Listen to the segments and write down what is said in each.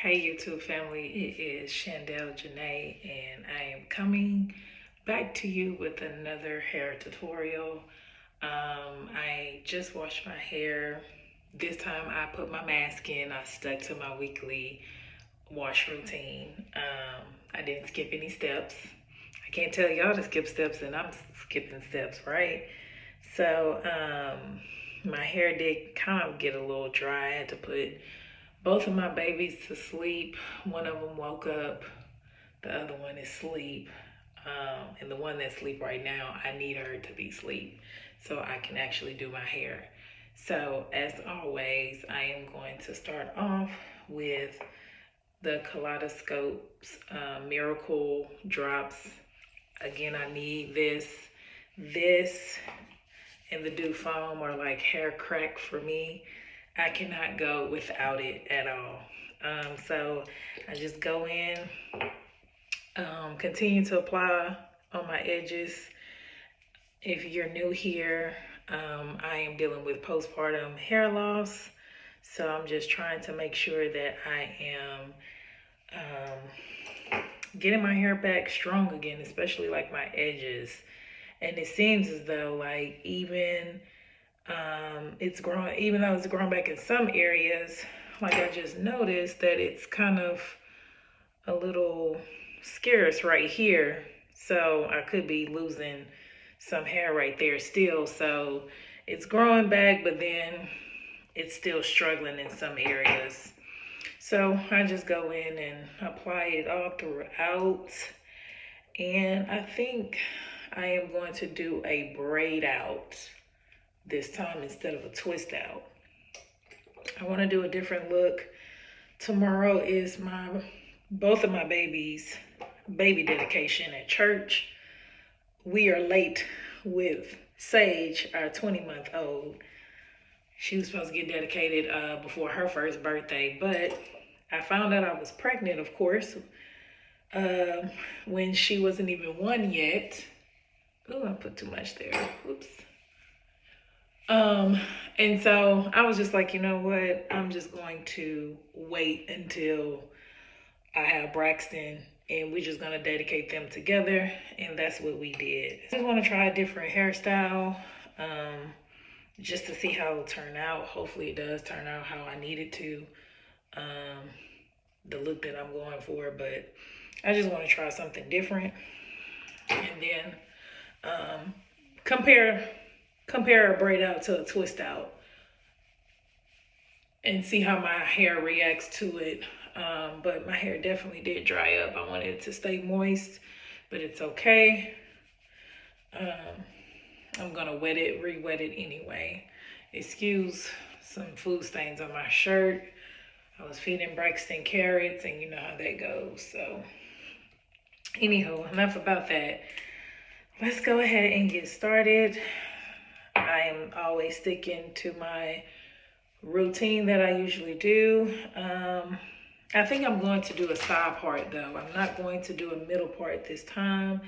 Hey YouTube family, it is Chandel Janae and I am coming back to you with another hair tutorial. I just washed my hair. This time I put my mask in. I stuck to my weekly wash routine. I didn't skip any steps. I can't tell y'all to skip steps and I'm skipping steps, right? So my hair did kind of get a little dry. I had to put both of my babies to sleep. One of them woke up, the other one is asleep. And the one that's asleep right now, I need her to be asleep so I can actually do my hair. So as always, I am going to start off with the Kaleidoscope's Miracle Drops. Again, I need this, and the Dew Foam are like hair crack for me. I cannot go without it at all. So I just go in, continue to apply on my edges. If you're new here, I am dealing with postpartum hair loss. So I'm just trying to make sure that I am getting my hair back strong again, especially like my edges. And it seems as though like it's growing, even though it's grown back in some areas, like I just noticed that it's kind of a little scarce right here. So I could be losing some hair right there still. So it's growing back, but then it's still struggling in some areas. So I just go in and apply it all throughout. And I think I am going to do a braid out this time instead of a twist out. I want to do a different look. Tomorrow is both of my babies' baby dedication at church. We are late with Sage, our 20-month-old. She was supposed to get dedicated before her first birthday, but I found out I was pregnant, of course, when she wasn't even 1 yet. Oh, I put too much there. Oops. And so I was just like, you know what? I'm just going to wait until I have Braxton and we're just gonna dedicate them together. And that's what we did. I just want to try a different hairstyle, just to see how it'll turn out. Hopefully it does turn out how I need it to, the look that I'm going for, but I just want to try something different. And then compare a braid out to a twist out and see how my hair reacts to it. But my hair definitely did dry up. I wanted it to stay moist, but it's okay. I'm gonna re-wet it anyway. Excuse some food stains on my shirt. I was feeding Braxton carrots and you know how that goes. So anywho, enough about that. Let's go ahead and get started. I am always sticking to my routine that I usually do. I think I'm going to do a side part though. I'm not going to do a middle part this time.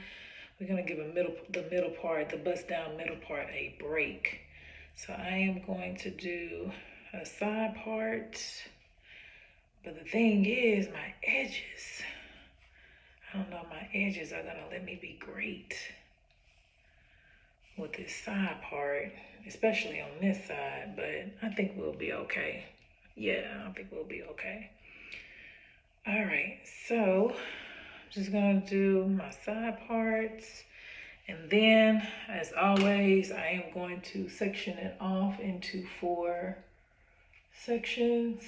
We're gonna give the middle part, the bust down middle part, a break. So I am going to do a side part. But the thing is, my edges, I don't know, my edges are gonna let me be great with this side part, especially on this side, but I think we'll be okay. Yeah, I think we'll be okay. All right, so I'm just gonna do my side parts, and then as always, I am going to section it off into 4 sections,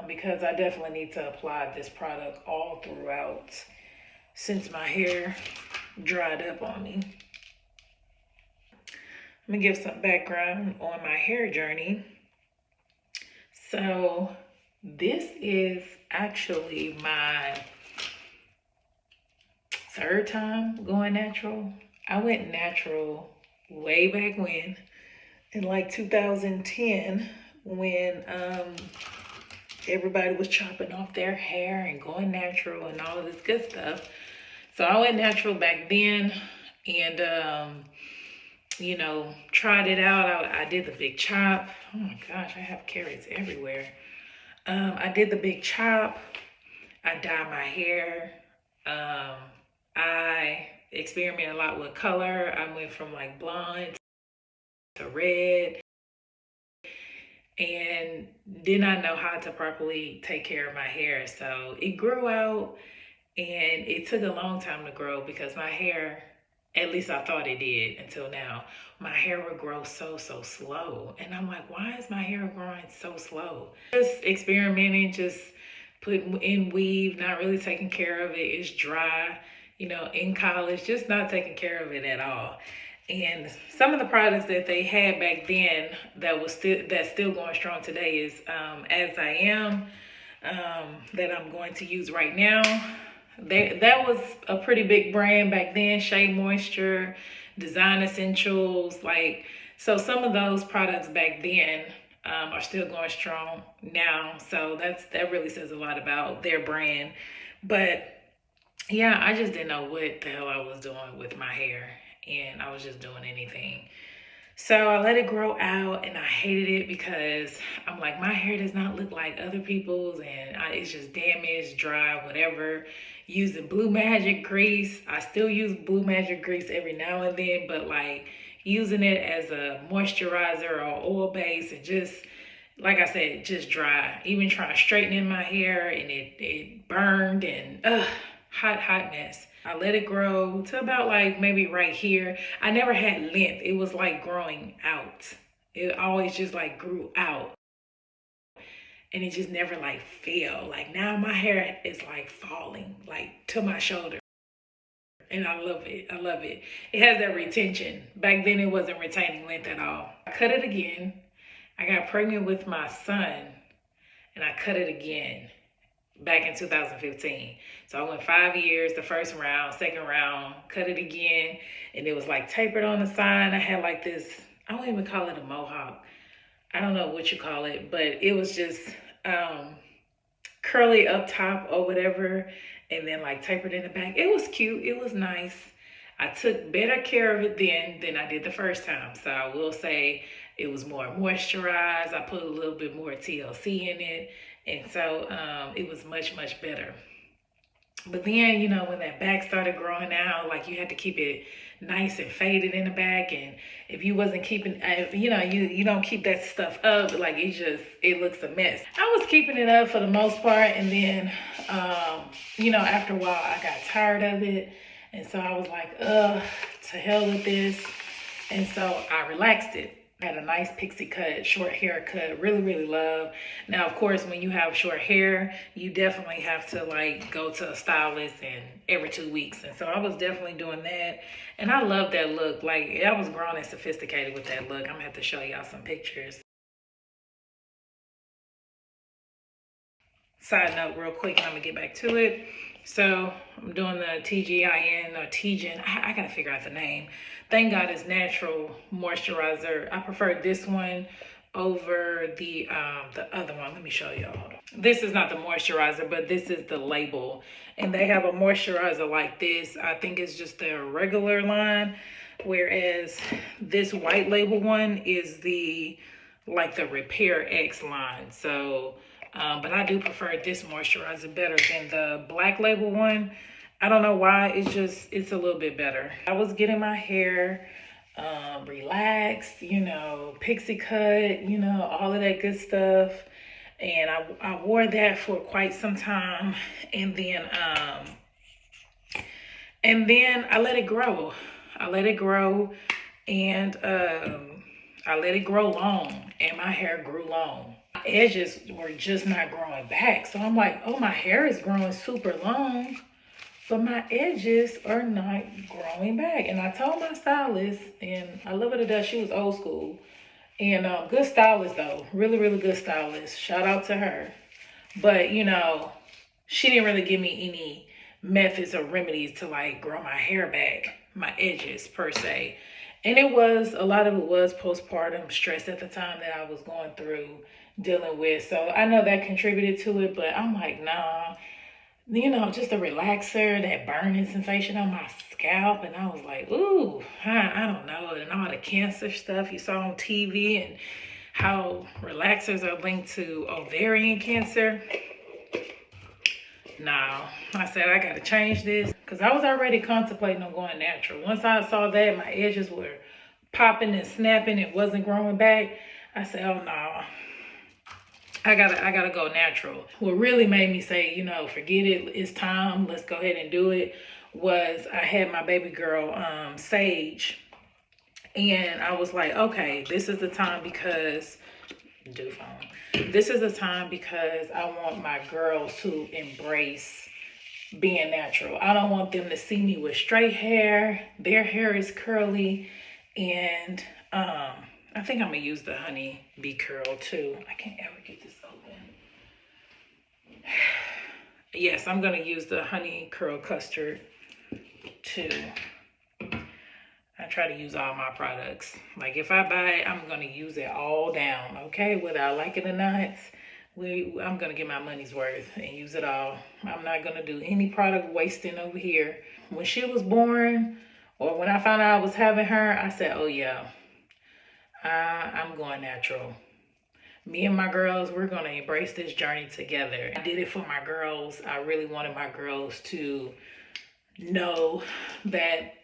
because I definitely need to apply this product all throughout since my hair dried up on me. Let me give some background on my hair journey. So this is actually my 3rd time going natural. I went natural way back when, in like 2010, when everybody was chopping off their hair and going natural and all of this good stuff. So I went natural back then and you know, tried it out. I did the big chop. Oh my gosh, I have carrots everywhere. I did the big chop. I dyed my hair. I experimented a lot with color. I went from like blonde to red, and did not know how to properly take care of my hair. So it grew out, and it took a long time to grow because my hair, at least I thought it did until now, my hair would grow so slow. And I'm like, why is my hair growing so slow? Just experimenting, just putting in weave, not really taking care of it. It's dry, in college, just not taking care of it at all. And some of the products that they had back then that's still going strong today is As I Am, that I'm going to use right now. That was a pretty big brand back then. Shea Moisture, Design Essentials, so some of those products back then are still going strong now. So that really says a lot about their brand. But yeah, I just didn't know what the hell I was doing with my hair, and I was just doing anything. So I let it grow out, and I hated it because I'm like, my hair does not look like other people's, and it's just damaged, dry, whatever. Using Blue Magic grease. I still use Blue Magic grease every now and then, but like using it as a moisturizer or oil base, and just, like I said, just dry. Even trying to straighten in my hair, and it burned, and hot mess. I let it grow to about like maybe right here. I never had length. It was like growing out. It always just like grew out. And it just never like fell. Like now my hair is like falling like to my shoulder. And I love it. I love it. It has that retention. Back then it wasn't retaining length at all. I cut it again. I got pregnant with my son, and I cut it again back in 2015. So I went 5 years, the first round, second round, cut it again, and it was like tapered on the side. I had like this, I don't even call it a mohawk. I don't know what you call it, but it was just curly up top or whatever, and then like tapered in the back. It was cute. It was nice. I took better care of it then than I did the first time. So I will say it was more moisturized. I put a little bit more TLC in it. And so it was much better. But then, when that back started growing out, like you had to keep it nice and faded in the back. And if you wasn't keeping, you don't keep that stuff up, like it looks a mess. I was keeping it up for the most part. And then, after a while, I got tired of it. And so I was like, to hell with this. And so I relaxed it. I had a nice pixie cut, short haircut, really love. Now, of course, when you have short hair, you definitely have to like go to a stylist and every 2 weeks. And so I was definitely doing that. And I love that look. Like I was grown and sophisticated with that look. I'm gonna have to show y'all some pictures. Side note real quick, and I'm gonna get back to it. So I'm doing the TGIN or TGIN. I gotta figure out the name. Thank God it's natural moisturizer. I prefer this one over the other one. Let me show y'all. This is not the moisturizer, but this is the label. And they have a moisturizer like this. I think it's just the regular line. Whereas this white label one is the Repair X line. So but I do prefer this moisturizer better than the black label one. I don't know why, it's a little bit better. I was getting my hair relaxed, pixie cut, all of that good stuff. And I wore that for quite some time. And then I let it grow. I let it grow, and I let it grow long, and my hair grew long. My edges were just not growing back. So I'm like, oh, my hair is growing super long, but my edges are not growing back. And I told my stylist, and I love her to death. She was old school. And good stylist, though. Really good stylist. Shout out to her. But, she didn't really give me any methods or remedies to like grow my hair back, my edges per se. And a lot of it was postpartum stress at the time that I was going through dealing with. So I know that contributed to it, but I'm like, nah, just a relaxer, that burning sensation on my scalp. And I was like, ooh, I don't know. And all the cancer stuff you saw on TV and how relaxers are linked to ovarian cancer. No, I said I gotta change this because I was already contemplating on going natural. Once I saw that my edges were popping and snapping, it wasn't growing back, I said, oh no, I gotta go natural. What really made me say, you know, forget it, it's time, let's go ahead and do it, was I had my baby girl Sage, and I was like, okay, this is the time because this is the time because I want my girls to embrace being natural. I don't want them to see me with straight hair. Their hair is curly, and I think I'm gonna use the honey bee curl too. I can't ever get this open. Yes, I'm gonna use the honey curl custard too. I try to use all my products. Like if I buy it, I'm gonna use it all down, okay? Whether I like it or not, I'm gonna get my money's worth and use it all. I'm not gonna do any product wasting over here. When she was born, or when I found out I was having her, I said, oh yeah, I'm going natural. Me and my girls, we're gonna embrace this journey together. I did it for my girls. I really wanted my girls to know that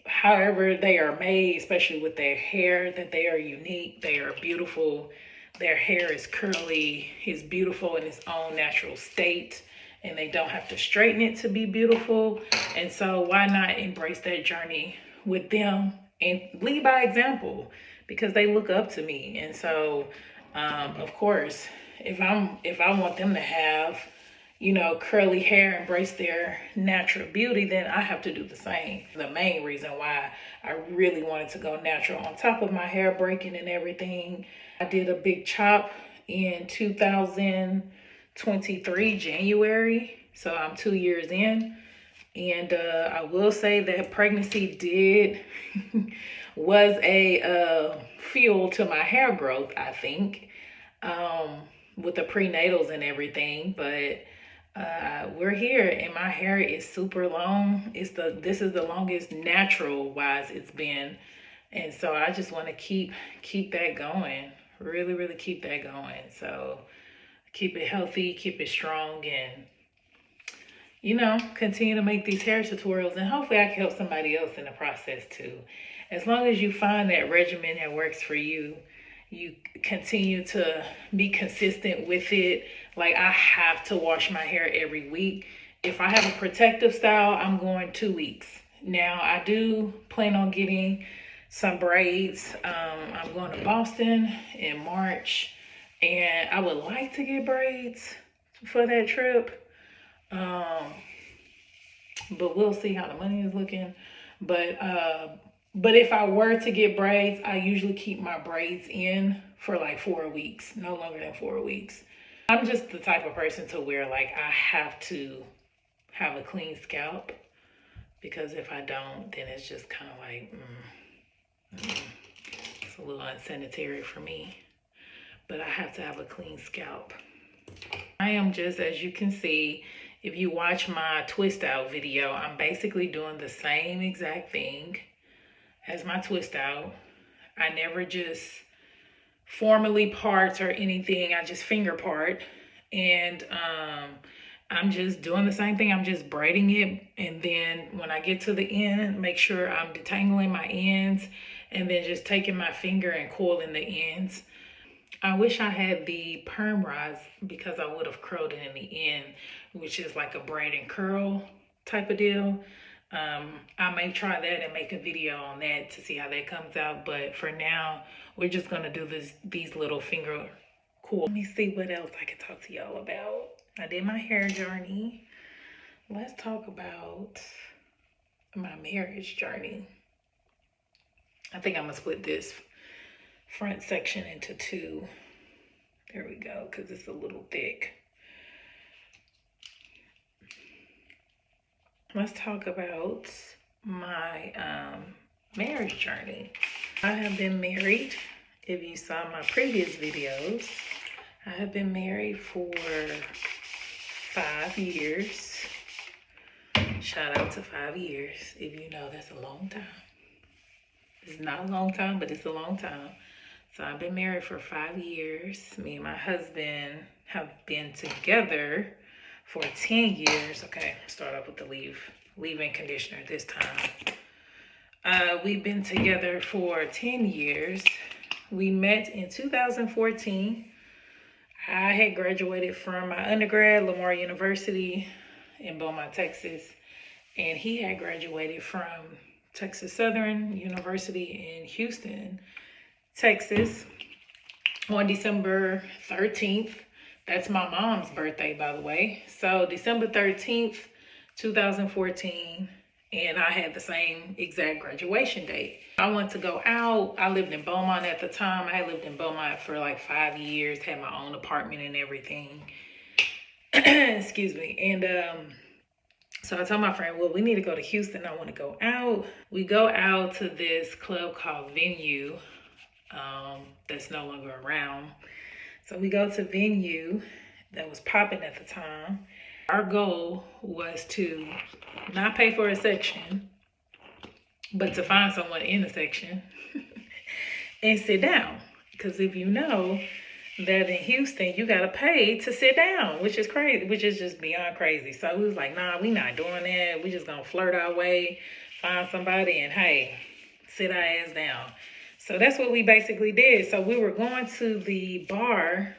however they are made, especially with their hair, that they are unique, they are beautiful. Their hair is curly, is beautiful in its own natural state, and they don't have to straighten it to be beautiful. And so why not embrace that journey with them and lead by example, because they look up to me. And so of course, if I want them to have, you know, curly hair, embrace their natural beauty, then I have to do the same. The main reason why I really wanted to go natural, on top of my hair breaking and everything, I did a big chop in 2023, January. So I'm 2 years in. And I will say that pregnancy was a fuel to my hair growth, I think, with the prenatals and everything. But we're here, and my hair is super long. This is the longest natural wise it's been, and so I just want to keep that going. Really keep that going. So keep it healthy, keep it strong, and you know, continue to make these hair tutorials, and hopefully I can help somebody else in the process too. As long as you find that regimen that works for you, you continue to be consistent with it. Like I have to wash my hair every week. If I have a protective style, I'm going 2 weeks. Now I do plan on getting some braids. I'm going to Boston in March, and I would like to get braids for that trip. But we'll see how the money is looking. But if I were to get braids, I usually keep my braids in for like 4 weeks, no longer than 4 weeks. I'm just the type of person to where like I have to have a clean scalp, because if I don't, then it's just kind of like, it's a little unsanitary for me. But I have to have a clean scalp. I am just, as you can see, if you watch my twist out video, I'm basically doing the same exact thing as my twist out. I never just formally part or anything. I just finger part, and I'm just doing the same thing. I'm just braiding it, and then when I get to the end, make sure I'm detangling my ends, and then just taking my finger and coiling the ends. I wish I had the perm rise, because I would have curled it in the end, which is like a braid and curl type of deal. I may try that and make a video on that to see how that comes out. But for now, we're just going to do these little finger cool. Let me see what else I can talk to y'all about. I did my hair journey. Let's talk about my marriage journey. I think I'm going to split this front section into two. There we go, because it's a little thick. Let's talk about my marriage journey. I have been married. If you saw my previous videos, I have been married for 5 years. Shout out to 5 years. If you know, that's a long time. It's not a long time, but it's a long time. So I've been married for 5 years. Me and my husband have been together for 10 years. Okay, start off with the leave-in conditioner this time. We've been together for 10 years. We met in 2014. I had graduated from my undergrad, Lamar University in Beaumont, Texas. And he had graduated from Texas Southern University in Houston, Texas on December 13th. That's my mom's birthday, by the way. So December 13th, 2014, and I had the same exact graduation date. I went to go out. I lived in Beaumont at the time. I had lived in Beaumont for like 5 years, had my own apartment and everything. Excuse me. And so I told my friend, well, we need to go to Houston. I want to go out. We go out to this club called Venue that's no longer around. So we go to Venue that was popping at the time. Our goal was to not pay for a section, but to find someone in a section and sit down. Because if you know that in Houston, you got to pay to sit down, which is crazy, which is just beyond crazy. So we was like, nah, we not doing that. We just going to flirt our way, find somebody, and hey, sit our ass down. So that's what we basically did. So we were going to the bar.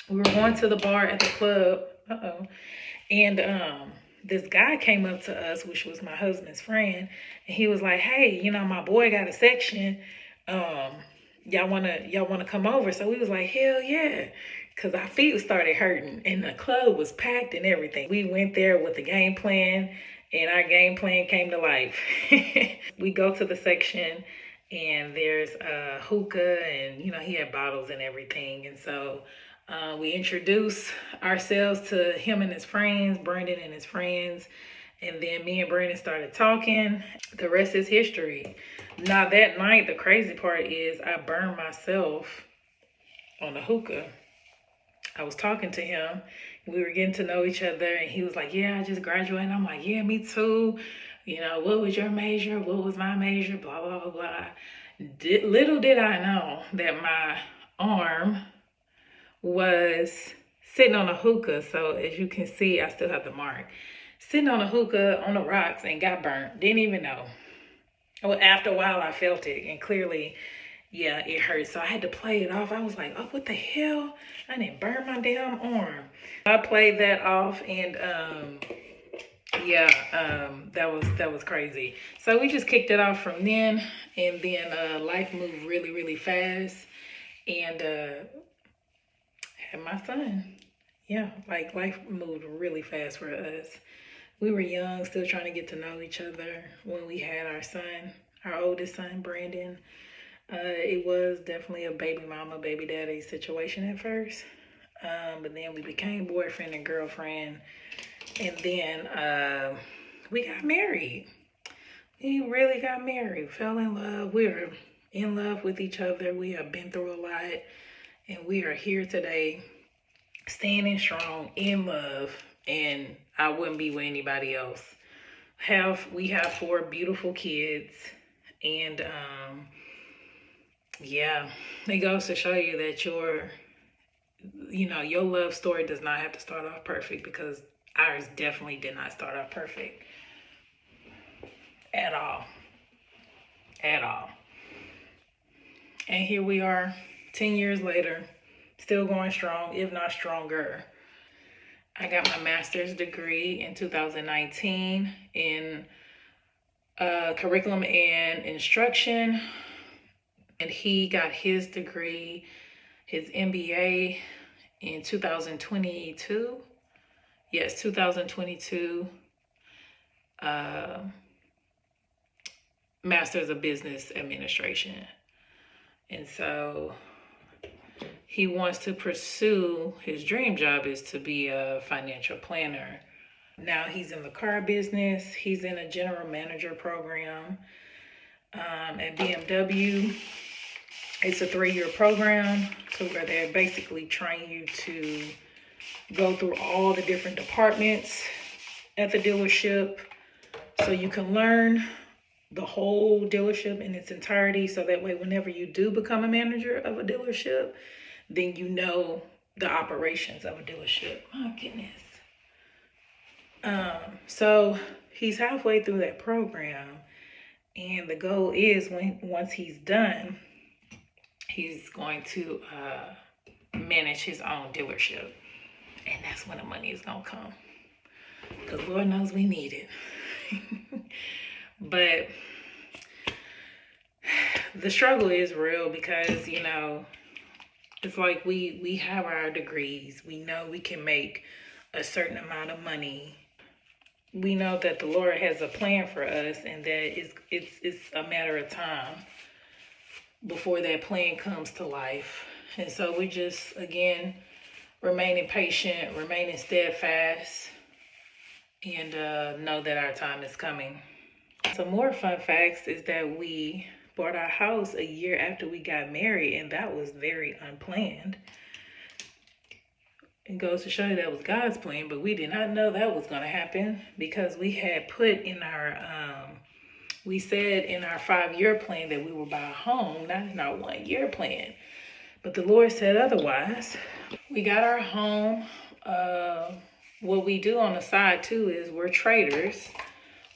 We were going to the bar at the club. And this guy came up to us, which was my husband's friend. And he was like, hey, you know, my boy got a section. Y'all wanna come over? So we was like, hell yeah. Cause our feet started hurting and the club was packed and everything. We went there with the game plan and our game plan came to life. We go to the section and there's a hookah and, you know, he had bottles and everything. And so we introduced ourselves to him and his friends, Brandon and his friends. And then me and Brandon started talking. The rest is history. Now that night, the crazy part is I burned myself on the hookah. I was talking to him. We were getting to know each other. And he was like, yeah, I just graduated. I'm like, yeah, me too. You know, what was your major? What was my major? Blah, blah, blah, blah. Little did I know that my arm was sitting on a hookah. So as you can see, I still have the mark. Sitting on a hookah on the rocks and got burnt. Didn't even know. Well, after a while, I felt it. And clearly, yeah, it hurt. So I had to play it off. I was like, oh, what the hell? I didn't burn my damn arm. I played that off and that was crazy. So we just kicked it off from then. And then life moved really, really fast. And had my son. Yeah, like life moved really fast for us. We were young, still trying to get to know each other when we had our son, our oldest son, Brandon. It was definitely a baby mama, baby daddy situation at first. But then we became boyfriend and girlfriend. And then we got married. We really got married, fell in love. We were in love with each other. We have been through a lot. And we are here today, standing strong, in love. And I wouldn't be with anybody else. We have 4 beautiful kids. And yeah, it goes to show you that your love story does not have to start off perfect, because ours definitely did not start off perfect at all. And here we are 10 years later, still going strong, if not stronger. I got my master's degree in 2019 in curriculum and instruction. And he got his degree, his MBA in 2022. Yes, 2022. Master's of Business Administration. And so he wants to pursue, his dream job is to be a financial planner. Now he's in the car business. He's in a general manager program at BMW. It's a 3-year program, so where they basically train you to go through all the different departments at the dealership so you can learn the whole dealership in its entirety. So that way, whenever you do become a manager of a dealership, then you know the operations of a dealership. My goodness. So he's halfway through that program, and the goal is once he's done, he's going to manage his own dealership, and that's when the money is gonna come. Because Lord knows we need it. But the struggle is real because, you know, it's like we have our degrees. We know we can make a certain amount of money. We know that the Lord has a plan for us, and that it's a matter of time before that plan comes to life. And so we just, again, remaining patient, remaining steadfast, and know that our time is coming. Some more fun facts is that we bought our house a year after we got married, and that was very unplanned. It goes to show you that was God's plan, but we did not know that was going to happen because we had put in our, we said in our 5-year plan that we would buy a home, not in our 1-year plan. But the Lord said otherwise. We got our home. What we do on the side too is we're traders.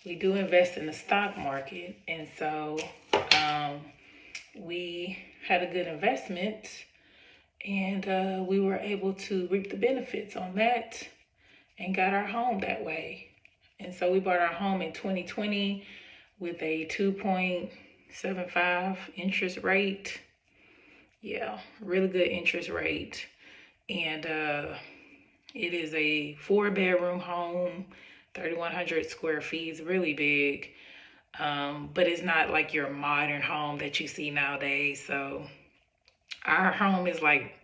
We do invest in the stock market. And so we had a good investment, and we were able to reap the benefits on that and got our home that way. And so we bought our home in 2020 with a 2.75 interest rate. Yeah, really good interest rate. And it is a 4-bedroom home, 3,100 square feet. It's really big. But it's not like your modern home that you see nowadays. So our home is like,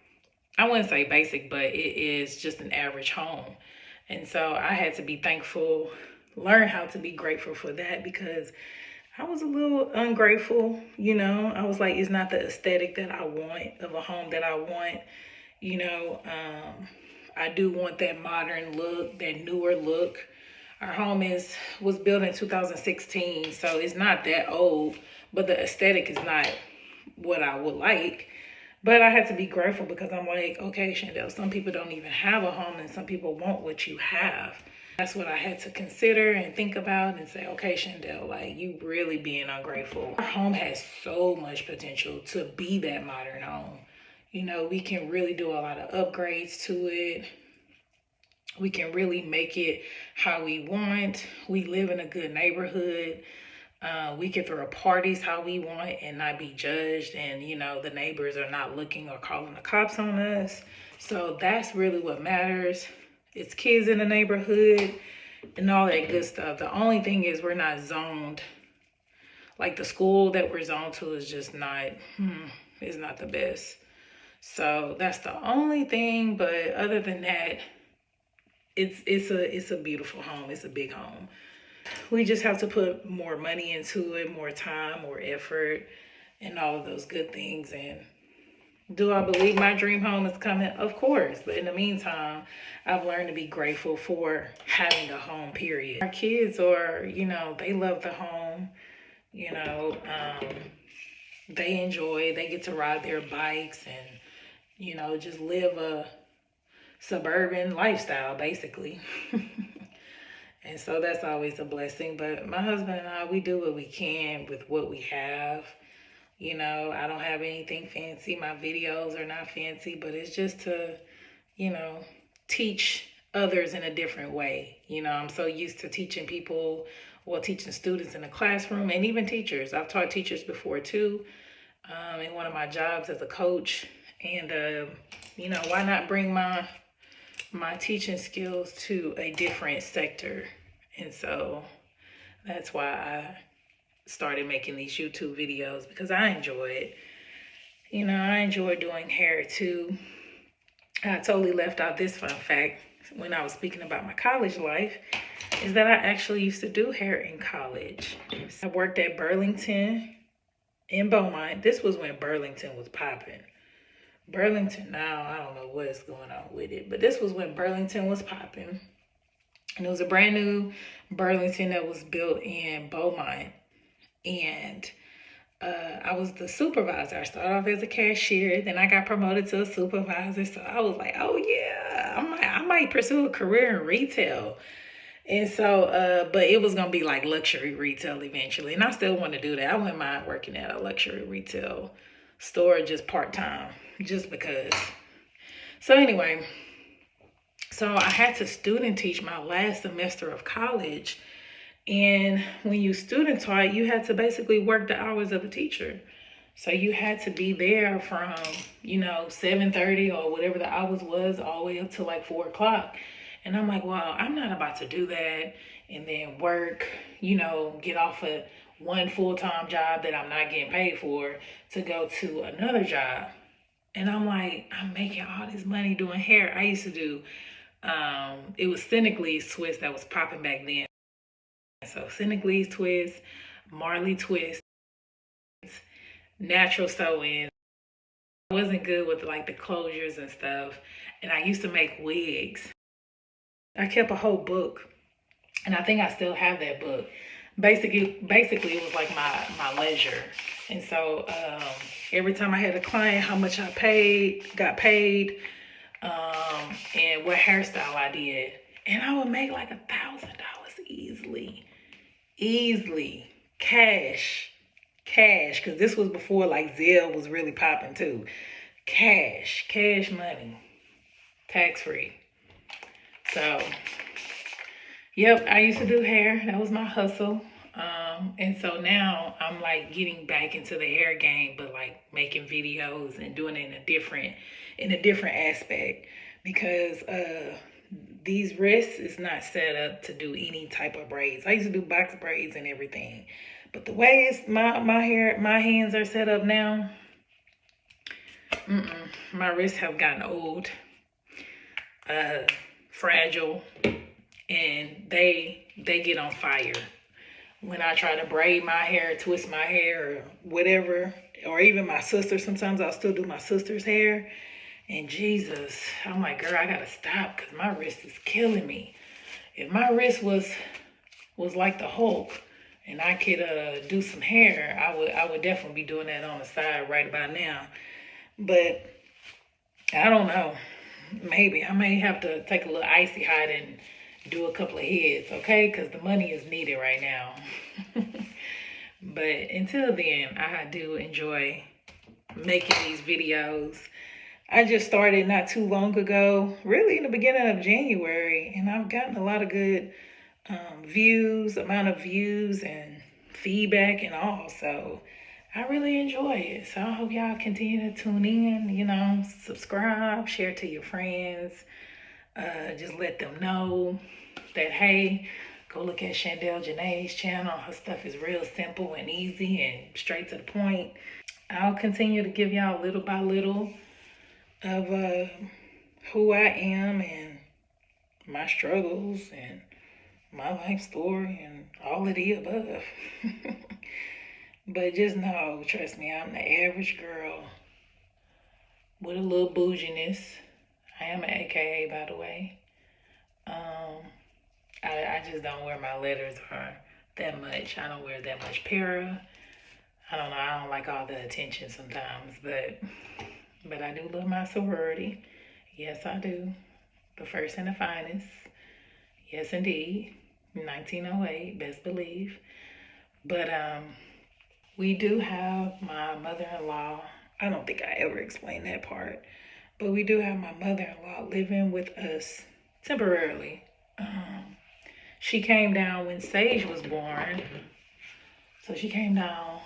I wouldn't say basic, but it is just an average home. And so I had to be thankful, learn how to be grateful for that, because I was a little ungrateful, you know. I was like, it's not the aesthetic that I want of a home that I want, you know. I do want that modern look, that newer look. Our home was built in 2016, so it's not that old, but the aesthetic is not what I would like. But I had to be grateful because I'm like, okay, Chandel, some people don't even have a home, and some people want what you have. That's what I had to consider and think about and say, okay, Chandel, like, you really being ungrateful. Our home has so much potential to be that modern home. You know, we can really do a lot of upgrades to it. We can really make it how we want. We live in a good neighborhood. We can throw parties how we want and not be judged. And, you know, the neighbors are not looking or calling the cops on us. So that's really what matters. It's kids in the neighborhood and all that good stuff. The only thing is we're not zoned. Like the school that we're zoned to is just not, it's not the best. So that's the only thing. But other than that, it's a beautiful home. It's a big home. We just have to put more money into it, more time, more effort, and all of those good things. And do I believe my dream home is coming? Of course. But in the meantime, I've learned to be grateful for having a home, period. Our kids are, you know, they love the home. You know, they enjoy, they get to ride their bikes and, you know, just live a suburban lifestyle, basically. And so that's always a blessing. But my husband and I, we do what we can with what we have. You know, I don't have anything fancy. My videos are not fancy, but it's just to, you know, teach others in a different way. You know, I'm so used to teaching people, well, teaching students in the classroom and even teachers. I've taught teachers before too, in one of my jobs as a coach. And, you know, why not bring my teaching skills to a different sector? And so that's why I started making these YouTube videos, because I enjoy it. You know, I enjoy doing hair too. I totally left out this fun fact when I was speaking about my college life, is that I actually used to do hair in college. I worked at Burlington in Beaumont. This was when Burlington was popping. Burlington now, I don't know what is going on with it, but this was when Burlington was popping. And it was a brand new Burlington that was built in Beaumont. And I was the supervisor. I started off as a cashier, then I got promoted to a supervisor. So I was like, oh yeah, I might pursue a career in retail. And so, but it was gonna be like luxury retail eventually, and I still want to do that. I wouldn't mind working at a luxury retail store just part time, just because. So anyway, so I had to student teach my last semester of college, and when you student taught, you had to basically work the hours of a teacher. So you had to be there from, 7:30 or whatever the hours was all the way up to like 4 o'clock. And I'm like, well, I'm not about to do that and then work, get off of one full-time job that I'm not getting paid for to go to another job. And I'm like, I'm making all this money doing hair. I used to do, it was Cynically Swiss that was popping back then. So Cynically Twist, Marley Twist, natural sew-ins. I wasn't good with like the closures and stuff. And I used to make wigs. I kept a whole book, and I think I still have that book. Basically, it was like my leisure. And so every time I had a client, how much I got paid, and what hairstyle I did, and I would make like $1,000 easily, cash, because this was before like Zelle was really popping too. Cash money, tax free. So, yep, I used to do hair. That was my hustle. And so now I'm like getting back into the hair game, but like making videos and doing it in a different aspect, because these wrists is not set up to do any type of braids. I used to do box braids and everything, but the way it's my hands are set up now, my wrists have gotten old, fragile, and they get on fire when I try to braid my hair, twist my hair, or whatever, or even my sister. Sometimes I'll still do my sister's hair. And Jesus, I'm like, girl, I gotta stop because my wrist is killing me. If my wrist was like the Hulk and I could do some hair, I would definitely be doing that on the side right about now. But I don't know. Maybe I may have to take a little icy hot and do a couple of heads, okay? Because the money is needed right now. But until then, I do enjoy making these videos. I just started not too long ago, really in the beginning of January, and I've gotten a lot of good amount of views and feedback and all. So I really enjoy it. So I hope y'all continue to tune in, subscribe, share to your friends. Just let them know that, hey, go look at Chandel Janae's channel. Her stuff is real simple and easy and straight to the point. I'll continue to give y'all little by little of who I am and my struggles and my life story and all of the above. But just know, trust me, I'm the average girl with a little bouginess. I am an AKA, by the way. I just don't wear my letters or that much. I don't wear that much para. I don't know. I don't like all the attention sometimes, but I do love my sorority. Yes, I do. The first and the finest. Yes, indeed. 1908, best believe. But we do have my mother-in-law. I don't think I ever explained that part. But we do have my mother-in-law living with us temporarily. She came down when Sage was born. So she came down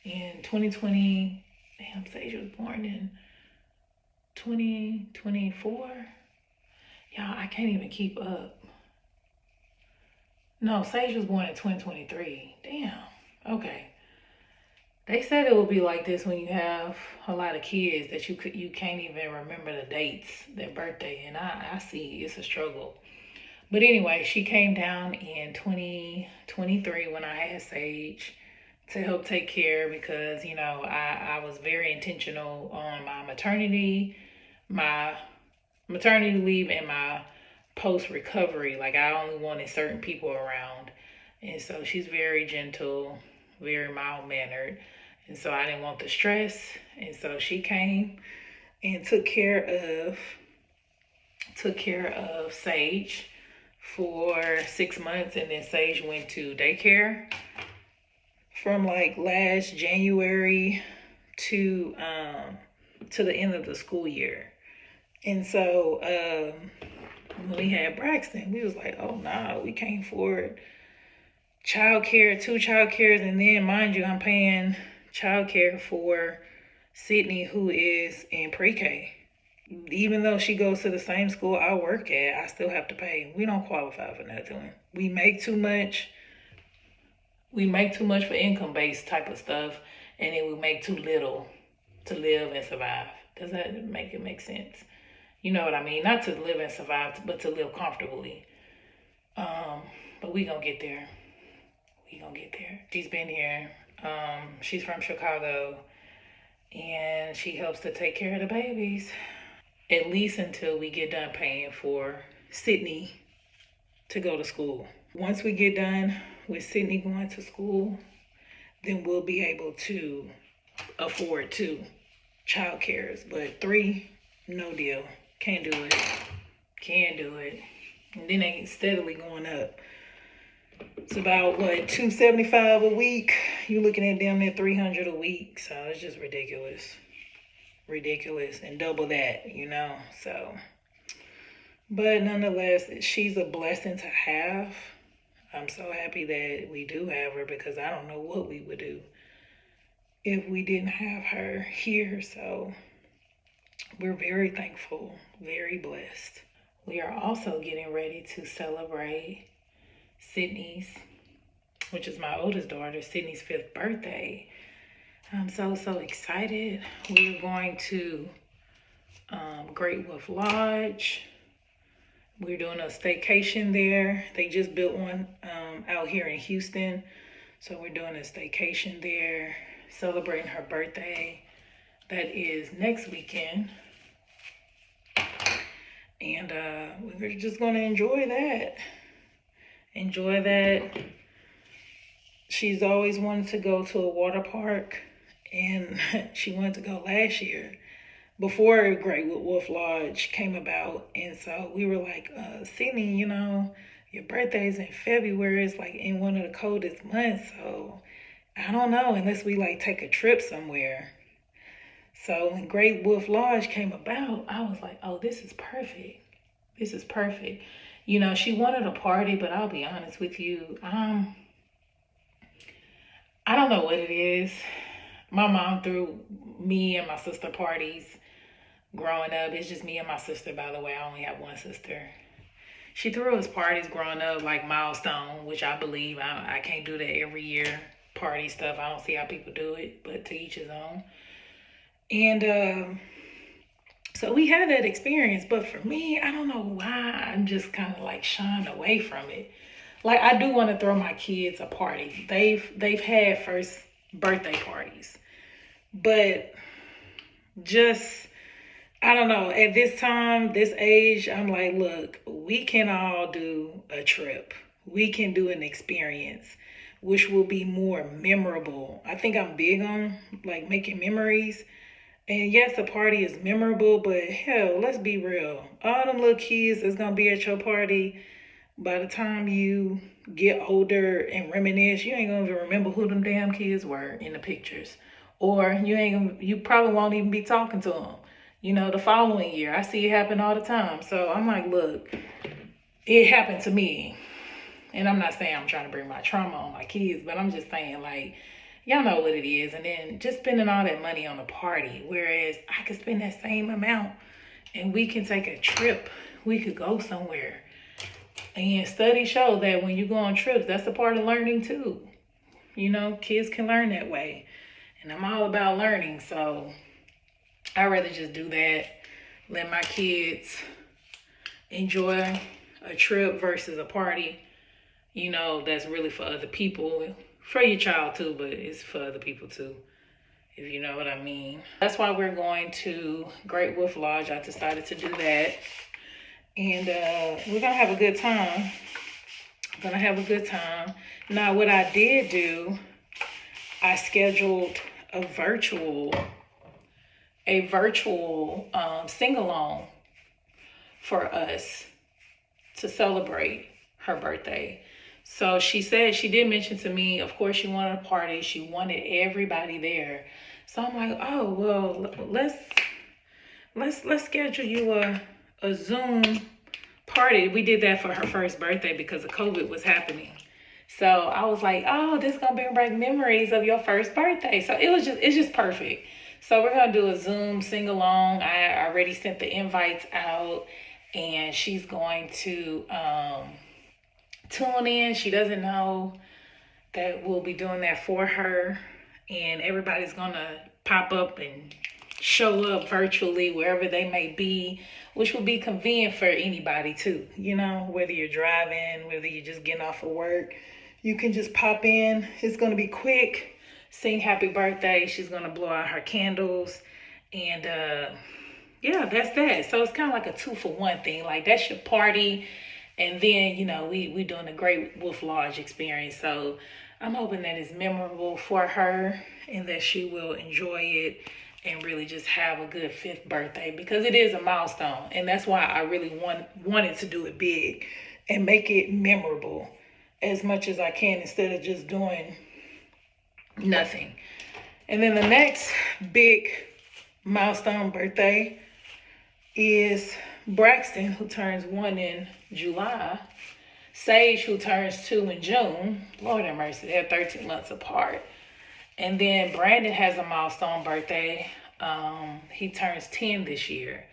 in 2020. Damn, Sage was born in 2024. Y'all, I can't even keep up. No, Sage was born in 2023. Damn. Okay. They said it would be like this when you have a lot of kids that you can't even remember the dates, their birthday, and I see it's a struggle. But anyway, she came down in 2023 when I had Sage to help take care, because I was very intentional on my maternity leave and my post recovery. Like I only wanted certain people around, and so she's very gentle. very mild-mannered. And so I didn't want the stress. And so she came and took care of Sage for 6 months, and then Sage went to daycare from like last January to the end of the school year. And so when we had Braxton, we was like, oh no, we can't afford childcare, 2 childcares, and then mind you, I'm paying childcare for Sydney, who is in pre-K. Even though she goes to the same school I work at, I still have to pay. We don't qualify for nothing. We make too much. We make too much for income-based type of stuff, and then we make too little to live and survive. Does that make sense? You know what I mean? Not to live and survive, but to live comfortably. But we gonna get there. We gonna get there. She's been here. She's from Chicago, and she helps to take care of the babies. At least until we get done paying for Sydney to go to school. Once we get done with Sydney going to school, then we'll be able to afford 2 childcares. But 3, no deal. Can't do it. Can't do it. And then they steadily going up. It's about what, $275 a week. You're looking at damn near $300 a week. So it's just ridiculous, and double that, you know. So, but nonetheless, she's a blessing to have. I'm so happy that we do have her, because I don't know what we would do if we didn't have her here. So we're very thankful, very blessed. We are also getting ready to celebrate Sydney's, which is my oldest daughter, Sydney's 5th birthday. I'm so excited. We're going to Great Wolf Lodge. We're doing a staycation there. They just built one out here in Houston. So we're doing a staycation there, celebrating her birthday. That is next weekend. And we're just going to enjoy that. She's always wanted to go to a water park, and she wanted to go last year before Great Wolf Lodge came about. And so we were like, Sydney, you know, your birthday's in February. It's like in one of the coldest months. So I don't know, unless we like take a trip somewhere. So when Great Wolf Lodge came about, I was like, oh, this is perfect. This is perfect. You know, she wanted a party, but I'll be honest with you. I don't know what it is. My mom threw me and my sister parties growing up. It's just me and my sister, by the way. I only have one sister. She threw us parties growing up, like milestone, which I believe. I can't do that every year, party stuff. I don't see how people do it, but to each his own. And so we had that experience. But for me, I don't know why I'm just kind of like shying away from it. Like, I do want to throw my kids a party. They've had first birthday parties. But just, I don't know, at this time, this age, I'm like, look, we can all do a trip. We can do an experience, which will be more memorable. I think I'm big on like making memories. And yes, the party is memorable, but hell, let's be real. All them little kids that's going to be at your party, by the time you get older and reminisce, you ain't gonna even remember who them damn kids were in the pictures. Or you probably won't even be talking to them, you know, the following year. I see it happen all the time. So I'm like, look, it happened to me. And I'm not saying I'm trying to bring my trauma on my kids, but I'm just saying, like, y'all know what it is. And then just spending all that money on a party, whereas I could spend that same amount and we can take a trip. We could go somewhere. And studies show that when you go on trips, that's a part of learning too. You know, kids can learn that way. And I'm all about learning. So I'd rather just do that. Let my kids enjoy a trip versus a party, you know, that's really for other people. For your child too, but it's for other people too, if you know what I mean. That's why we're going to Great Wolf Lodge. I decided to do that. And we're going to have a good time. Now, what I did do, I scheduled a virtual sing-along for us to celebrate her birthday. So she said, she did mention to me, of course she wanted a party. She wanted everybody there. So I'm like, oh, well, let's schedule you a Zoom party. We did that for her first birthday because of COVID was happening. So I was like, oh, this is gonna bring back memories of your first birthday. So it's just perfect. So we're gonna do a Zoom sing along. I already sent the invites out, and she's going to tune in. She doesn't know that we'll be doing that for her, and everybody's gonna pop up and show up virtually wherever they may be, which will be convenient for anybody too. You know, whether you're driving, whether you're just getting off of work, you can just pop in. It's gonna be quick. Sing happy birthday. She's gonna blow out her candles, and yeah, that's that. So it's kind of like a 2-for-1 thing. Like, that's your party, and then, you know, we doing a Great Wolf Lodge experience. So I'm hoping that it's memorable for her and that she will enjoy it and really just have a good 5th birthday, because it is a milestone. And that's why I really wanted to do it big and make it memorable as much as I can, instead of just doing nothing. And then the next big milestone birthday is Braxton, who turns 1 in July. Sage, who turns 2 in June. Lord have mercy, they're 13 months apart. And then Brandon has a milestone birthday. He turns 10 this year.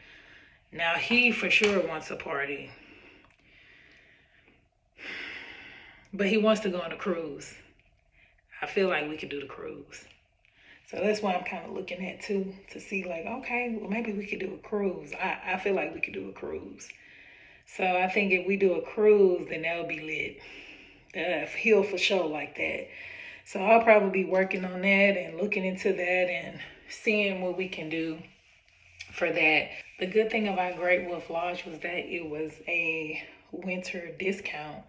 Now, he for sure wants a party, but he wants to go on a cruise. I feel like we could do the cruise. So that's why I'm kind of looking at too, to see like, okay, well, maybe we could do a cruise. I feel like we could do a cruise. So I think if we do a cruise, then that'll be lit. He'll for sure like that. So I'll probably be working on that and looking into that and seeing what we can do for that. The good thing about Great Wolf Lodge was that it was a winter discount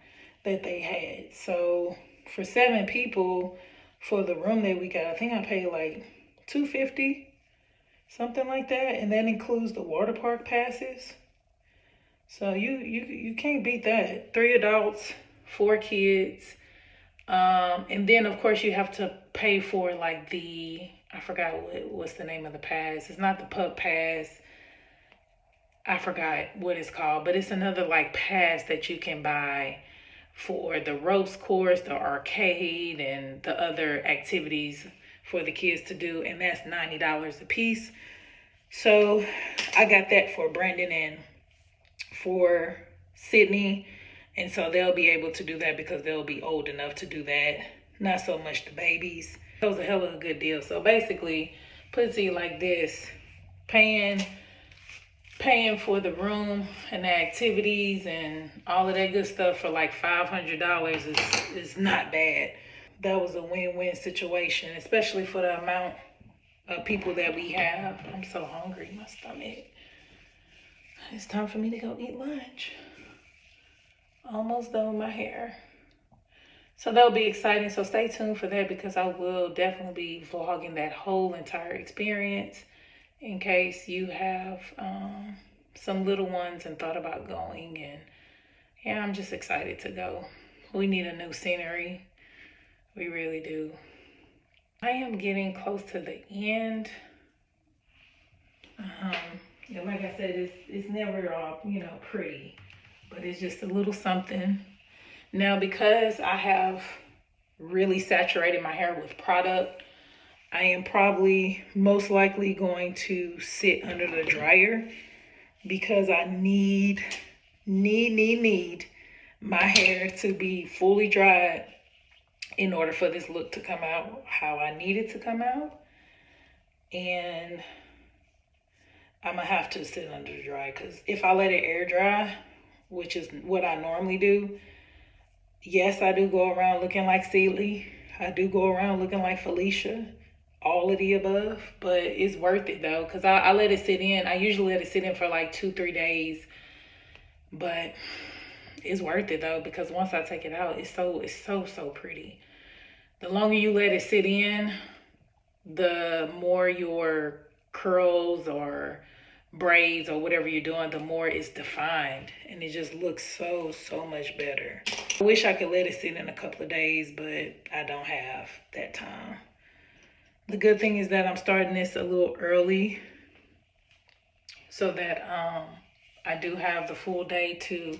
that they had. So for 7 people, for the room that we got, I think I paid like $250, something like that, and that includes the water park passes. So you can't beat that. 3 adults, 4 kids. And then of course you have to pay for like I forgot what's the name of the pass. It's not the pub pass. I forgot what it's called, but it's another like pass that you can buy for the ropes course, the arcade, and the other activities for the kids to do. And that's $90 a piece. So I got that for Brandon and for Sydney. And so they'll be able to do that because they'll be old enough to do that. Not so much the babies. That was a hell of a good deal. So basically, put it to you like this. Paying for the room and the activities and all of that good stuff for like $500 is not bad. That was a win-win situation, especially for the amount of people that we have. I'm so hungry, my stomach. It's time for me to go eat lunch. Almost done with my hair. So that'll be exciting. So stay tuned for that, because I will definitely be vlogging that whole entire experience in case you have some little ones and thought about going. And yeah, I'm just excited to go. We need a new scenery. We really do. I am getting close to the end. Like I said, it's never all, pretty, but it's just a little something. Now, because I have really saturated my hair with product, I am probably most likely going to sit under the dryer, because I need my hair to be fully dried in order for this look to come out how I need it to come out. And I'm gonna have to sit under the dryer, because if I let it air dry, which is what I normally do, yes, I do go around looking like Celie. I do go around looking like Felicia. All of the above. But it's worth it though, because I let it sit in. I usually let it sit in for like 2-3 days. But it's worth it though, because once I take it out, it's so pretty. The longer you let it sit in, the more your curls or braids or whatever you're doing, the more it's defined, and it just looks so much better. I wish I could let it sit in a couple of days, but I don't have that time. The good thing is that I'm starting this a little early so that I do have the full day to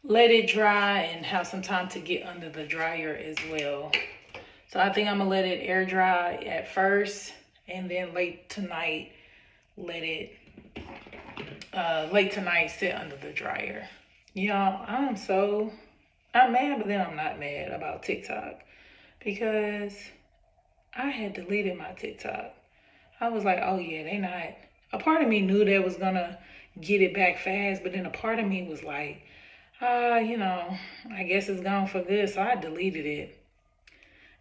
let it dry and have some time to get under the dryer as well. So I think I'm gonna let it air dry at first, and then late tonight sit under the dryer. Y'all, I'm mad, but then I'm not mad about TikTok, because I had deleted my TikTok. I was like, oh yeah, they not. A part of me knew they was gonna get it back fast, but then a part of me was like, I guess it's gone for good. So I deleted it.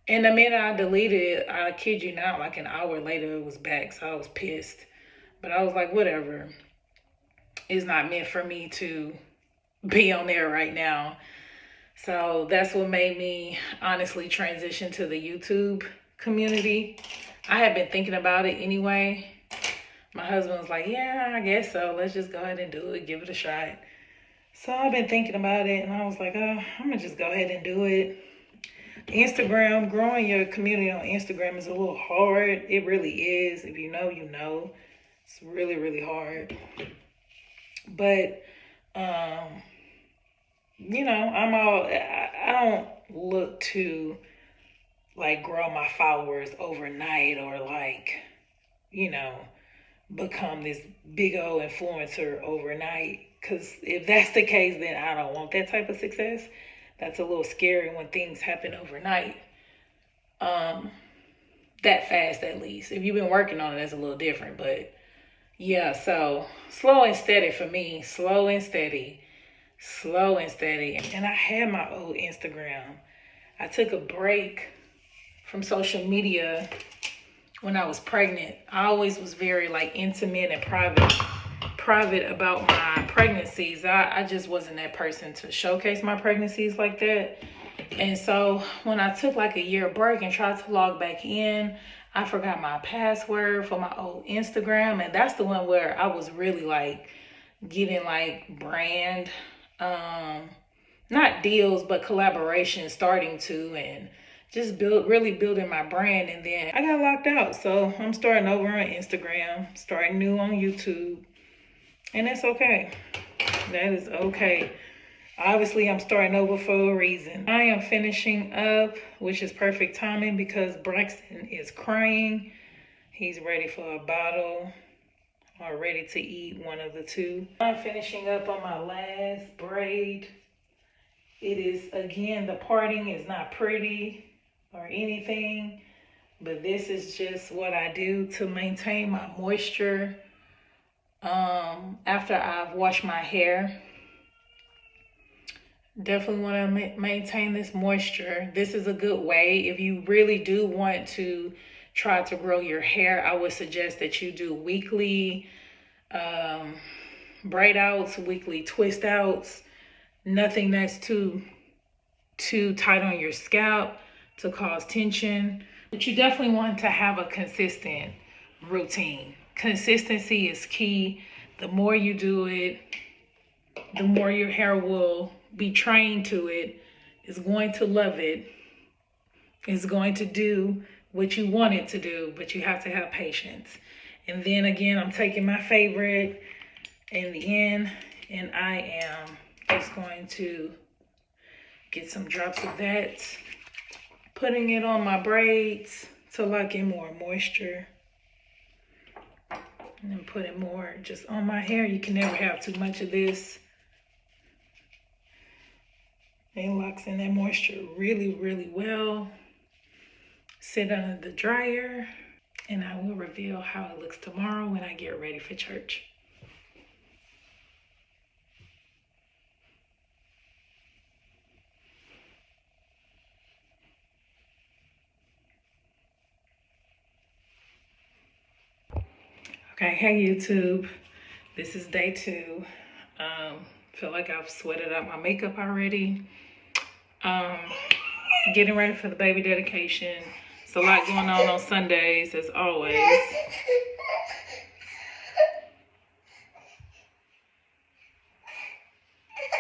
And the minute I deleted it, I kid you not, like an hour later it was back. So I was pissed. But I was like, whatever. It's not meant for me to be on there right now. So that's what made me honestly transition to the YouTube community. I had been thinking about it anyway. My husband was like, yeah, I guess so. Let's just go ahead and do it. Give it a shot. So I've been thinking about it, and I was like, I'm going to just go ahead and do it. Instagram, growing your community on Instagram is a little hard. It really is. If you know, you know. It's really hard. But, I don't look to like grow my followers overnight or like, become this big old influencer overnight. Because if that's the case, then I don't want that type of success. That's a little scary when things happen overnight. That fast, at least. If you've been working on it, that's a little different. But yeah, so slow and steady for me. Slow and steady. And I had my old Instagram. I took a break from social media when I was pregnant. I always was very like intimate and private about my pregnancies. I just wasn't that person to showcase my pregnancies like that. And so when I took like a year break and tried to log back in, I forgot my password for my old Instagram. And that's the one where I was really like getting like brand, not deals, but collaborations starting to, and just really building my brand. And then I got locked out. So I'm starting over on Instagram, starting new on YouTube. And that's okay. That is okay. Obviously, I'm starting over for a reason. I am finishing up, which is perfect timing because Braxton is crying. He's ready for a bottle or ready to eat, one of the two. I'm finishing up on my last braid. It is, again, the parting is not pretty or anything, but this is just what I do to maintain my moisture after I've washed my hair. Definitely want to maintain this moisture. This is a good way. If you really do want to try to grow your hair, I would suggest that you do weekly braid outs, weekly twist outs. Nothing that's too tight on your scalp to cause tension. But you definitely want to have a consistent routine. Consistency is key. The more you do it, the more your hair will be trained to it. It's going to love it. It's going to do what you want it to do, but you have to have patience. And then again, I'm taking my favorite in the end, and I am just going to get some drops of that, putting it on my braids to lock in more moisture. And then putting more just on my hair. You can never have too much of this. It locks in that moisture really well. Sit under the dryer, and I will reveal how it looks tomorrow when I get ready for church. Okay, hey YouTube. This is day 2. Feel like I've sweated out my makeup already. getting ready for the baby dedication. It's a lot going on Sundays, as always.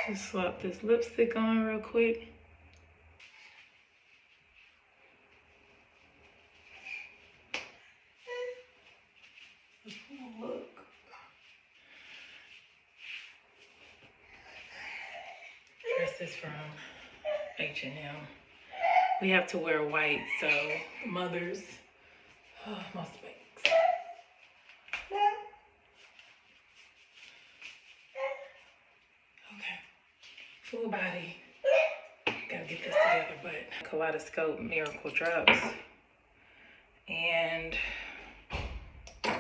Just slap this lipstick on real quick. Look. This is from H&M. We have to wear white, so mothers, my Spanx. Okay, full body. Gotta get this together, but Kaleidoscope Miracle Drops. And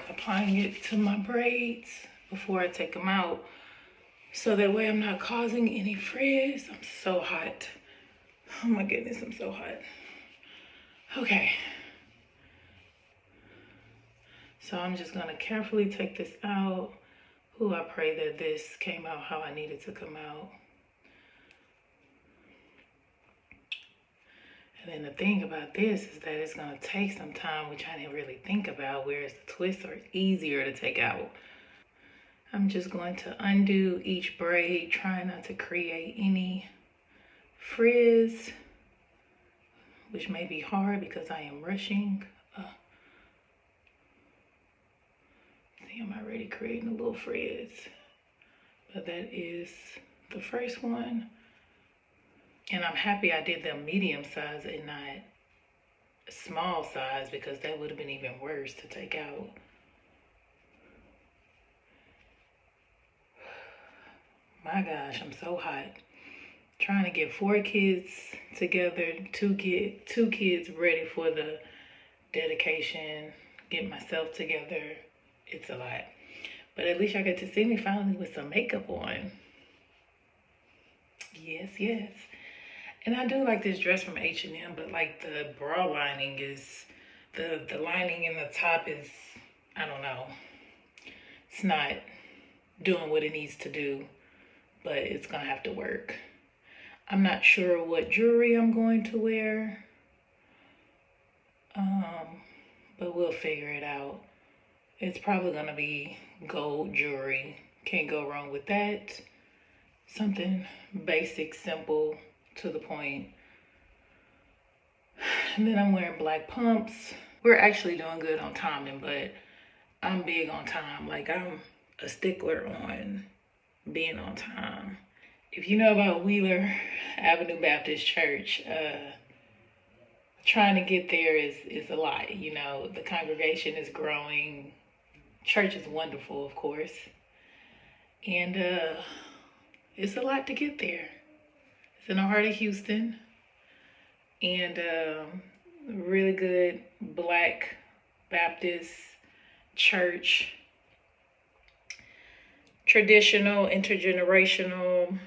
applying it to my braids before I take them out. So that way I'm not causing any frizz. I'm so hot. Oh my goodness, I'm so hot. Okay. So I'm just gonna carefully take this out. Ooh, I pray that this came out how I needed to come out. And then the thing about this is that it's gonna take some time, which I didn't really think about, whereas the twists are easier to take out. I'm just going to undo each braid, trying not to create any frizz, which may be hard because I am rushing. See, I'm already creating a little frizz. But that is the first one. And I'm happy I did them medium size and not small size, because that would have been even worse to take out. My gosh, I'm so hot. Trying to get 4 kids together, two kids ready for the dedication, get myself together. It's a lot. But at least y'all get to see me finally with some makeup on. Yes, yes. And I do like this dress from H&M, but like the bra lining is, the lining in the top is, I don't know. It's not doing what it needs to do, but it's gonna have to work. I'm not sure what jewelry I'm going to wear, but we'll figure it out. It's probably gonna be gold jewelry. Can't go wrong with that. Something basic, simple, to the point. And then I'm wearing black pumps. We're actually doing good on timing, but I'm big on time. Like, I'm a stickler on being on time. If you know about Wheeler Avenue Baptist Church, trying to get there is a lot. You know, the congregation is growing. Church is wonderful, of course. And it's a lot to get there. It's in the heart of Houston. And really good Black Baptist church. Traditional, intergenerational,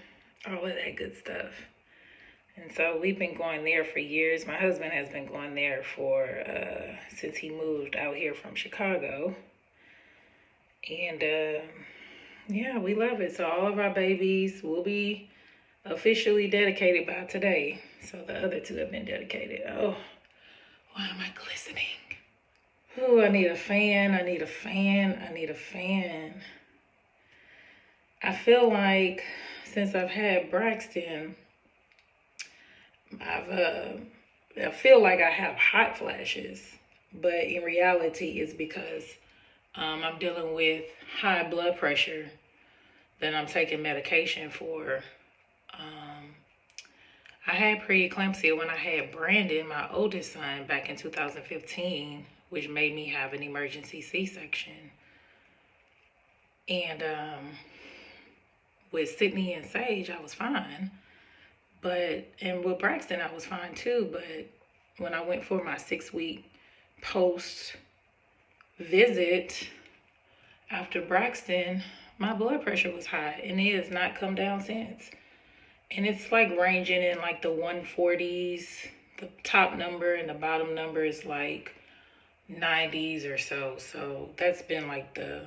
all of that good stuff. And so we've been going there for years. My husband has been going there for since he moved out here from Chicago. And yeah, we love it. So all of our babies will be officially dedicated by today. So the other 2 have been dedicated. Oh, why am I glistening? Oh, I need a fan. I need a fan. I need a fan. I feel like since I've had Braxton, I feel like I have hot flashes, but in reality it's because I'm dealing with high blood pressure that I'm taking medication for. I had preeclampsia when I had Brandon, my oldest son, back in 2015, which made me have an emergency C-section. And with Sydney and Sage, I was fine. And with Braxton, I was fine too. But when I went for my 6-week post visit after Braxton, my blood pressure was high, and it has not come down since. And it's like ranging in like the 140s. The top number and the bottom number is like 90s or so. So that's been like the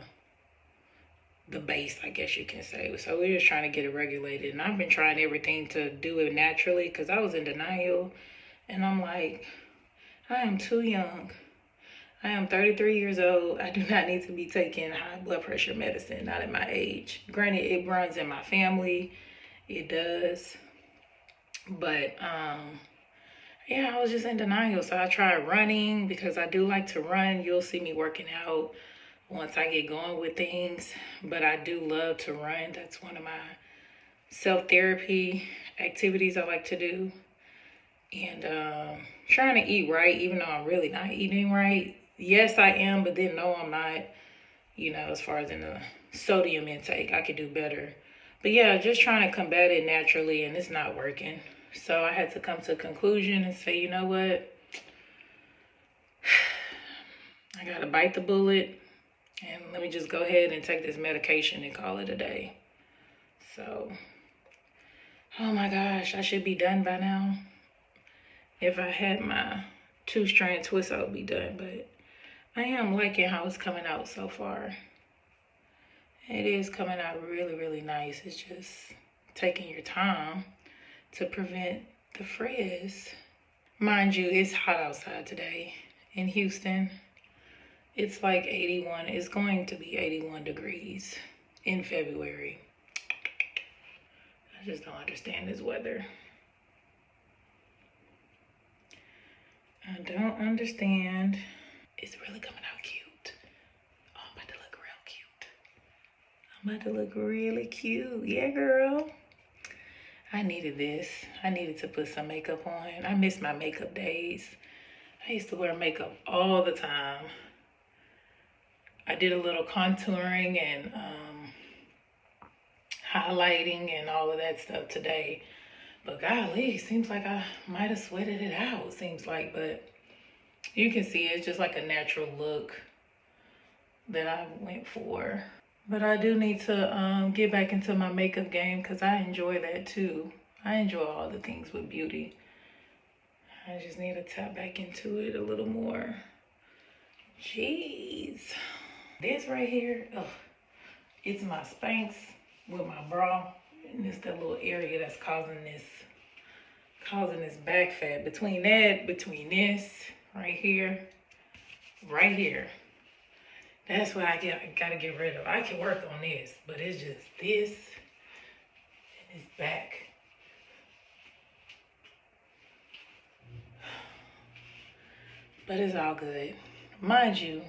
base, I guess you can say. So we're just trying to get it regulated. And I've been trying everything to do it naturally, because I was in denial And I'm like, I am too young. I am 33 years old. I do not need to be taking high blood pressure medicine, not at my age. Granted, it runs in my family. It does. But yeah, I was just in denial. So I tried running because I do like to run. You'll see me working out once I get going with things. But I do love to run. That's one of my self-therapy activities I like to do. And trying to eat right, even though I'm really not eating right. Yes, I am, but then no, I'm not. You know, as far as in the sodium intake, I could do better. But yeah, just trying to combat it naturally, and it's not working. So I had to come to a conclusion and say, you know what? I gotta bite the bullet, and let me just go ahead and take this medication and call it a day. So, oh my gosh, I should be done by now. If I had my 2-strand twist, I would be done, but I am liking how it's coming out so far. It is coming out really, really nice. It's just taking your time to prevent the frizz. Mind you, it's hot outside today in Houston. It's like 81. It's going to be 81 degrees in February. I just don't understand this weather. I don't understand. It's really coming out cute. Oh, I'm about to look real cute. I'm about to look really cute. Yeah, girl. I needed this. I needed to put some makeup on. I miss my makeup days. I used to wear makeup all the time. I did a little contouring and highlighting and all of that stuff today. But golly, seems like I might have sweated it out, seems like. But you can see it's just like a natural look that I went for. But I do need to get back into my makeup game because I enjoy that too. I enjoy all the things with beauty. I just need to tap back into it a little more. Jeez. This right here, it's my Spanx with my bra. And it's that little area that's causing this back fat. Between this, right here, that's what I gotta get rid of. I can work on this, but it's just this and this back. But it's all good. Mind you,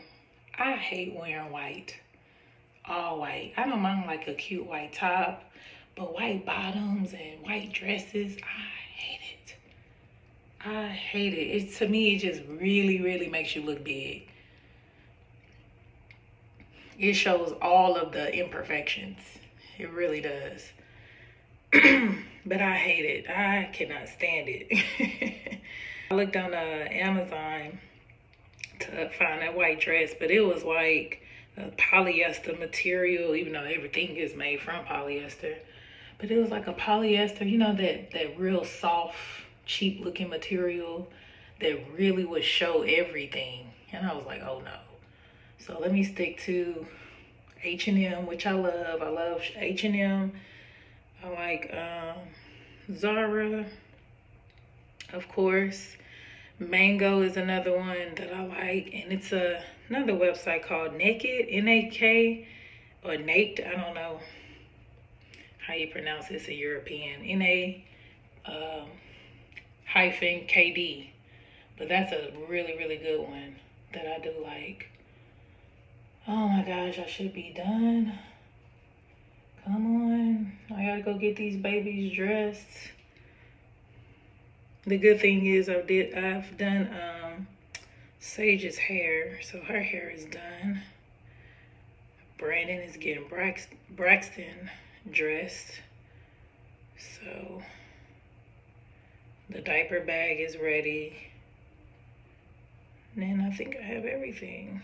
I hate wearing white. All white. I don't mind like a cute white top, but white bottoms and white dresses, I hate it. I hate it. To me, it just really, really makes you look big. It shows all of the imperfections. It really does. But I hate it. I cannot stand it. I looked on Amazon to find that white dress, but it was like a polyester material, even though everything is made from polyester. But it was like a polyester, you know, that real soft, cheap looking material that really would show everything. And I was like, oh no. So let me stick to H&M, which I love. I love H&M. I like Zara, of course. Mango is another one that I like, and it's another website called Naked, N-A-K, or Naked, I don't know how you pronounce this in European, N-A-hyphen-K-D, but that's a really, really good one that I do like. Oh my gosh, I should be done. Come on, I gotta go get these babies dressed. The good thing is I've done Sage's hair, so her hair is done. Brandon is getting Braxton dressed. So the diaper bag is ready. And then I think I have everything.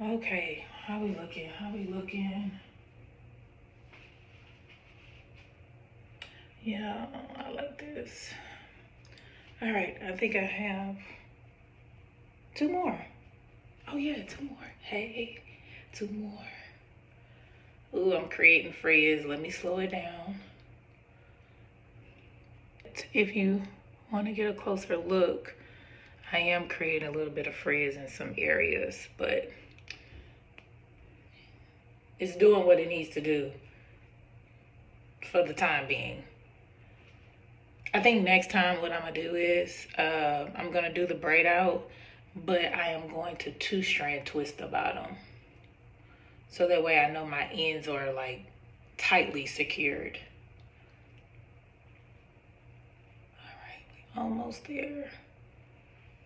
Okay, how we looking? Yeah, I like this. All right, I think I have 2 more. Oh yeah, 2 more. Hey, 2 more. Ooh, I'm creating frizz. Let me slow it down. But if you want to get a closer look, I am creating a little bit of frizz in some areas, but it's doing what it needs to do for the time being. I think next time what I'm gonna do is I'm gonna do the braid out, but I am going to 2-strand twist the bottom. So that way I know my ends are like tightly secured. All right, we almost there.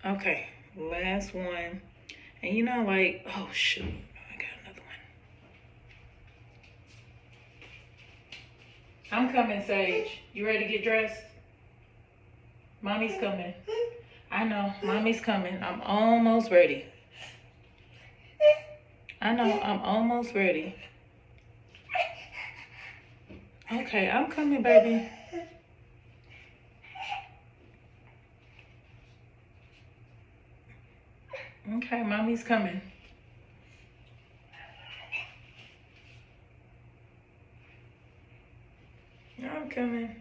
Okay, last one. And you know, like, oh shoot, I got another one. I'm coming, Sage. You ready to get dressed? Mommy's coming. I know, mommy's coming. I'm almost ready. I know, I'm almost ready. Okay, I'm coming, baby. Okay, mommy's coming. I'm coming.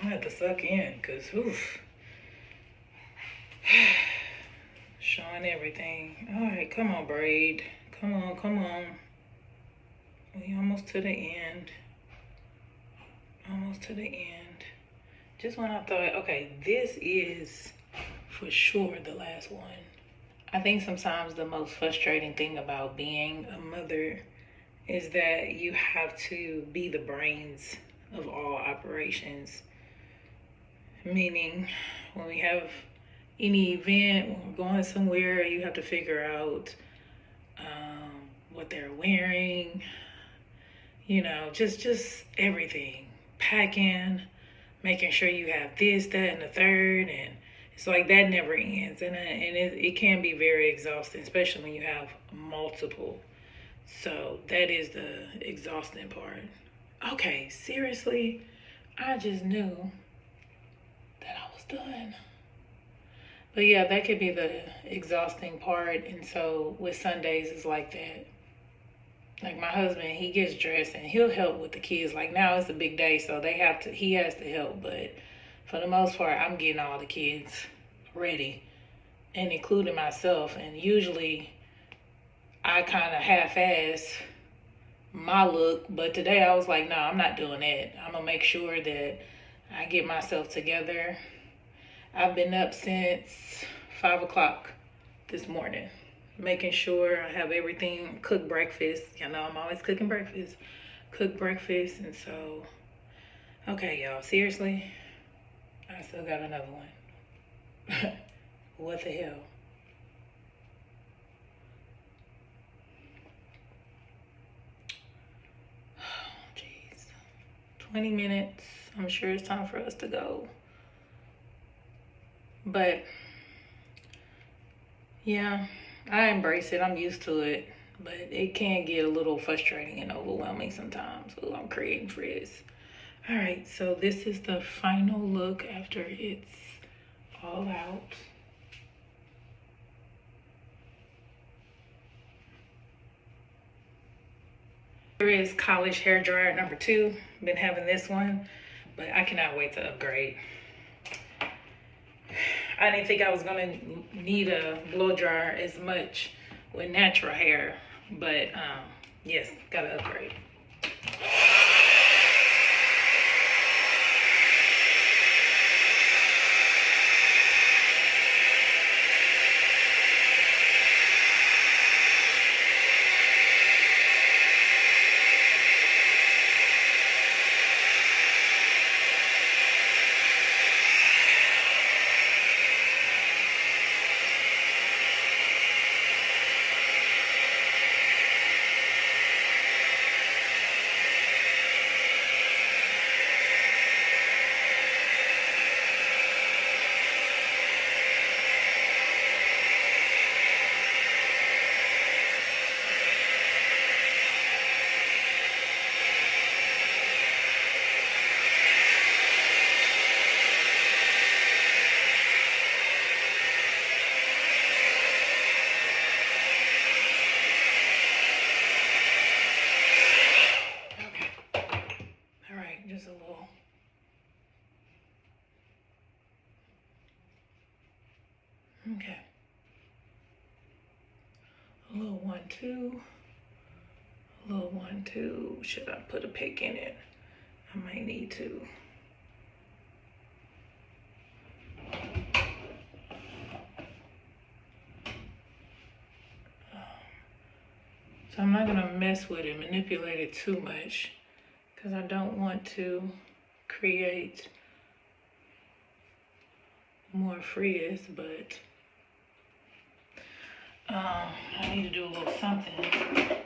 I have to suck in, cause oof. Showing everything. All right, come on, Braid. Come on, come on. We almost to the end. Almost to the end. Just when I thought, okay, this is for sure the last one. I think sometimes the most frustrating thing about being a mother is that you have to be the brains of all operations. Meaning, when we have any event, when we're going somewhere, you have to figure out what they're wearing, you know, just everything. Packing, making sure you have this, that, and the third, and it's like that never ends. And it can be very exhausting, especially when you have multiple. So that is the exhausting part. Okay, seriously, I just knew that I was done. But yeah, that could be the exhausting part. And so with Sundays, it's like that. Like my husband, he gets dressed and he'll help with the kids. Like now it's a big day, so he has to help. But for the most part, I'm getting all the kids ready and including myself. And usually I kind of half-ass my look. But today I was like, no, I'm not doing that. I'm going to make sure that I get myself together. I've been up since 5 o'clock this morning, making sure I have everything, cook breakfast. You know, I'm always cooking breakfast. Cook breakfast, and so, okay, y'all, seriously, I still got another one. What the hell? Oh, jeez. 20 minutes. I'm sure it's time for us to go. But yeah, I embrace it. I'm used to it. But it can get a little frustrating and overwhelming sometimes. Oh, I'm creating frizz. All right, so this is the final look after it's all out. Here is college hair dryer number 2. Been having this one, but I cannot wait to upgrade. I didn't think I was gonna need a blow dryer as much with natural hair, but yes, gotta upgrade. Okay. A little 1-2. A little 1-2. Should I put a pick in it? I might need to. So I'm not gonna mess with it, manipulate it too much, because I don't want to create more frizz, but I need to do a little something.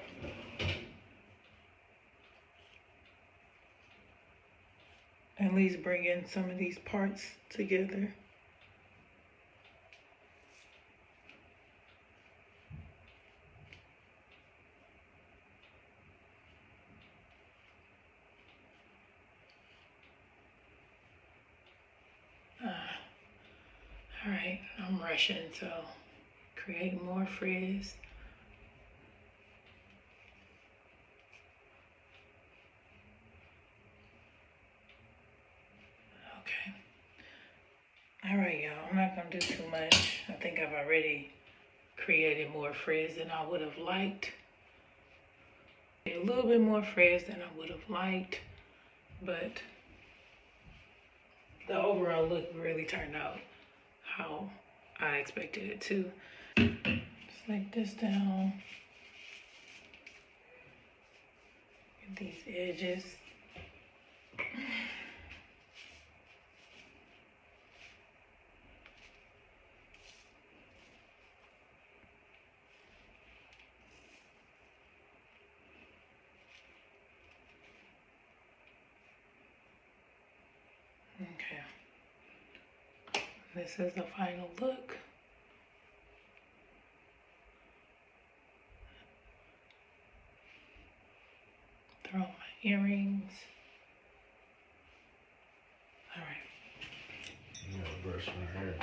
At least bring in some of these parts together. All right, I'm rushing, so create more frizz. Okay. All right, y'all, I'm not gonna do too much. I think I've already created more frizz than I would have liked. A little bit more frizz than I would have liked, but the overall look really turned out how I expected it to. Just like this down. Get these edges. Okay. This is the final look. Throw my earrings. All right. You gotta brush my hair.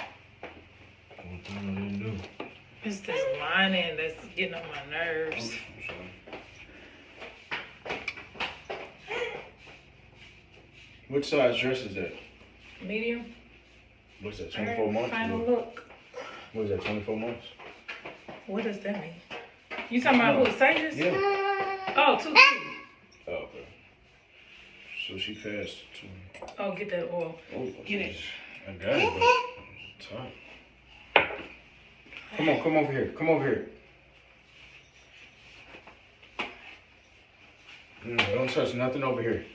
One thing I didn't do. It's this lining that's getting on my nerves. Which size dress is that? Medium. What's that, 24 months? Final look. What is that, 24 months? What does that mean? You talking about who, Sages? Yeah. Oh, 2 feet. Oh, okay. So she passed to me. Oh, get that oil. Oh, Get it. I got it, but it's hot. Come on, come over here. Come over here. Don't touch nothing over here.